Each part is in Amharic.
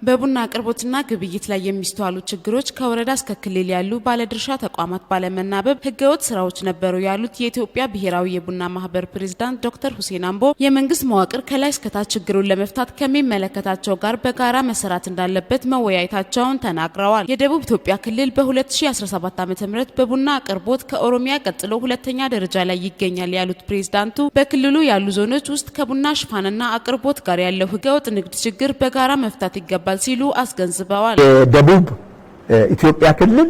በቡና አቅርቦትና ግብይት ላይ የሚስተዋሉ ችግሮች ከወረዳ እስከ ክልል ያሉ ባለድርሻ ተቋማት ባለመናበብ ህገወጥ ስራዎች ነበሩ ያሉት የኢትዮጵያ ብሔራዊ የቡና ማህበር ፕሬዝዳንት ዶክተር ሁሴን አምቦ የመንግስት መዋቅር ከላይ እስከ ታች ችግሩን ለመፍታት ከሚመለከታቸው ጋር በጋራ መሰራት እንዳለበት መወያየታቸውን ተናግረዋል። የደቡብ ኢትዮጵያ ክልል በ2017 ዓ.ም በቡና አቅርቦት ከኦሮሚያ ቀጥሎ ሁለተኛ ደረጃ ላይ ይገኛል ያሉት ፕሬዝዳንቱ በክልሉ ያሉ ዞኖች ውስጥ ከቡና ሽፋንና አቅርቦት ጋር ያለው ህገወጥ ንግድ ችግር በጋራ መፍታት ይገባል ሲሉ አስገንዝበዋል። የደቡብ ኢትዮጵያ ክልል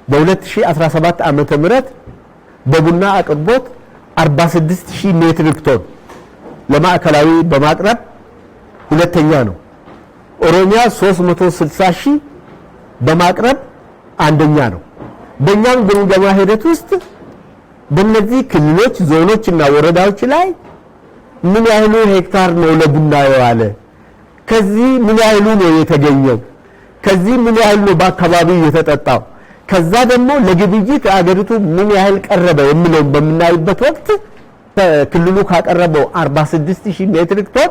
በ2017 ዓመተ ምህረት በቡና አቅርቦት 46000 ሜትሪክ ቶን ለማዕከላዊ በማቅረብ ሁለተኛ ነው። ኦሮሚያ 360000 በማቅረብ አንደኛ ነው። በእኛም ግምገማ ሂደት ውስጥ በእነዚህ ክልሎች ዞኖችና ወረዳዎች ላይ ምን ያህል ሄክታር ነው ለቡና የዋለ፣ ከዚህ ምን ያህሉ ነው የተገኘው፣ ከዚህ ምን ያህል ነው በአካባቢው የተጠጣው፣ ከዛ ደግሞ ለግብይት አገሪቱ ምን ያህል ቀረበ የሚለው በመናይበት ወቅት ክልሉ ካቀረበው 46000 ሜትሪክ ቶን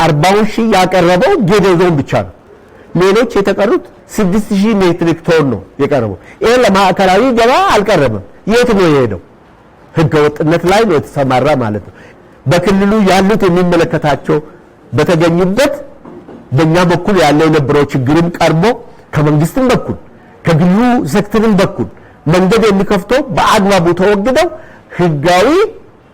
40000 ያቀረበው ጌዴኦ ዞን ብቻ ነው። ሌሎች የተቀሩት 6000 ሜትሪክ ቶን ነው የቀረበው። ይሄ ለማዕከላዊ ገበያ አልቀረበም። የት ነው የሄደው? ህገወጥነት ላይ ነው የተሰማራ ማለት ነው። በክልሉ ያሉት የሚመለከታቸው በተገኙበት በእኛ በኩል ያለው የነበረው ችግርም ቀርቦ ከመንግስትም በኩል ከግሉ ሴክተርም በኩል መንገድ የሚከፍተው በአግባቡ ተወግደው ህጋዊ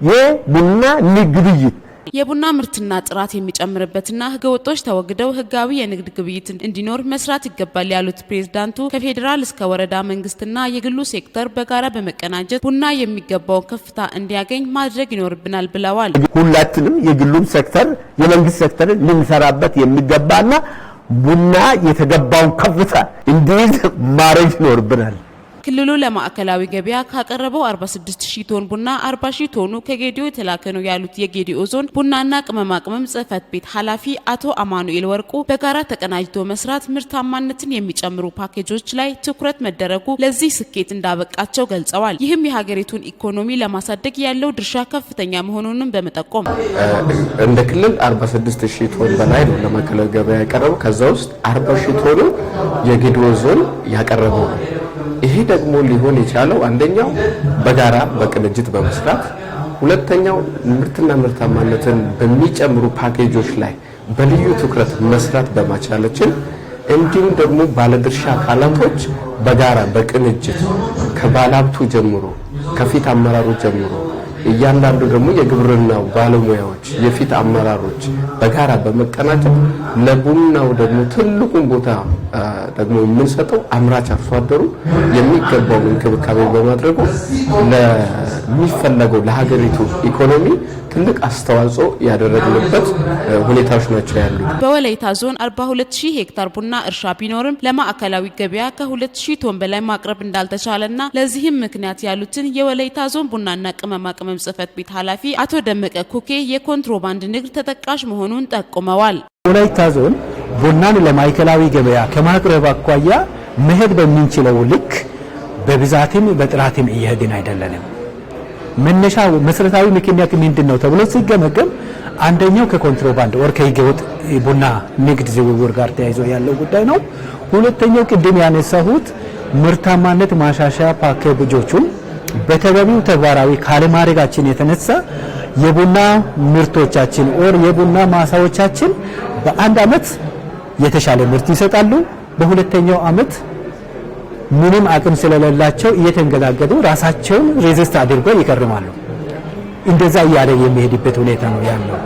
የቡና ንግድ ግብይት የቡና ምርትና ጥራት የሚጨምርበትና ህገወጦች ተወግደው ህጋዊ የንግድ ግብይት እንዲኖር መስራት ይገባል ያሉት ፕሬዝዳንቱ ከፌዴራል እስከ ወረዳ መንግስትና የግሉ ሴክተር በጋራ በመቀናጀት ቡና የሚገባውን ከፍታ እንዲያገኝ ማድረግ ይኖርብናል ብለዋል። ሁላችንም የግሉም ሴክተር የመንግስት ሴክተር ልንሰራበት የሚገባና ቡና የተገባውን ከፍታ እንዲይዝ ማድረግ ይኖርብናል። ክልሉ ለማዕከላዊ ገበያ ካቀረበው 46000 ቶን ቡና 40000 ቶኑ ከጌዴኦ የተላከ ነው ያሉት የጌዴኦ ዞን ቡናና ቅመማ ቅመም ጽህፈት ቤት ኃላፊ አቶ አማኑኤል ወርቁ በጋራ ተቀናጅቶ መስራት ምርታማነትን የሚጨምሩ ፓኬጆች ላይ ትኩረት መደረጉ ለዚህ ስኬት እንዳበቃቸው ገልጸዋል። ይህም የሀገሪቱን ኢኮኖሚ ለማሳደግ ያለው ድርሻ ከፍተኛ መሆኑንም በመጠቆም እንደ ክልል 46000 ቶን በላይ ነው ለማዕከላዊ ገበያ ያቀረበው። ከዛ ውስጥ 40000 ቶኑ የጌዴኦ ዞን ያቀረበው ነው። ይሄ ደግሞ ሊሆን የቻለው አንደኛው በጋራ በቅንጅት በመስራት፣ ሁለተኛው ምርትና ምርታማነትን በሚጨምሩ ፓኬጆች ላይ በልዩ ትኩረት መስራት በማቻላችን፣ እንዲሁም ደግሞ ባለድርሻ አካላቶች በጋራ በቅንጅት ከባለሀብቱ ጀምሮ ከፊት አመራሩ ጀምሮ እያንዳንዱ ደግሞ የግብርናው ባለሙያዎች የፊት አመራሮች በጋራ በመቀናጀት ለቡናው ደግሞ ትልቁን ቦታ ደግሞ የምንሰጠው አምራች አርሶ አደሩ የሚገባውን እንክብካቤ በማድረጉ ለሚፈለገው ለሀገሪቱ ኢኮኖሚ ትልቅ አስተዋጽኦ ያደረግንበት ሁኔታዎች ናቸው ያሉት። በወላይታ ዞን 42000 ሄክታር ቡና እርሻ ቢኖርም ለማዕከላዊ ገበያ ከ2000 ቶን በላይ ማቅረብ እንዳልተቻለና ለዚህም ምክንያት ያሉትን የወላይታ ዞን ቡናና ቅመማ ቅመም ጽህፈት ቤት ኃላፊ አቶ ደመቀ ኩኬ የኮንትሮባንድ ንግድ ተጠቃሽ መሆኑን ጠቁመዋል። ወላይታ ዞን ቡናን ለማዕከላዊ ገበያ ከማቅረብ አኳያ መሄድ በሚንችለው ልክ በብዛትም በጥራትም እየሄድን አይደለንም። መነሻው መሰረታዊ ምክንያት ምንድነው ተብሎ ሲገመገም አንደኛው ከኮንትሮባንድ ወር ከህገወጥ ቡና ንግድ ዝውውር ጋር ተያይዞ ያለው ጉዳይ ነው። ሁለተኛው ቅድም ያነሳሁት ምርታማነት ማሻሻያ ፓኬጆቹን በተገቢው ተግባራዊ ካለማድረጋችን የተነሳ የቡና ምርቶቻችን ወር የቡና ማሳዎቻችን በአንድ አመት የተሻለ ምርት ይሰጣሉ፣ በሁለተኛው አመት ምንም አቅም ስለሌላቸው እየተንገዳገዱ ራሳቸውን ሬዚስት አድርገው ይከርማሉ። እንደዛ እያለ የሚሄድበት ሁኔታ ነው ያለው።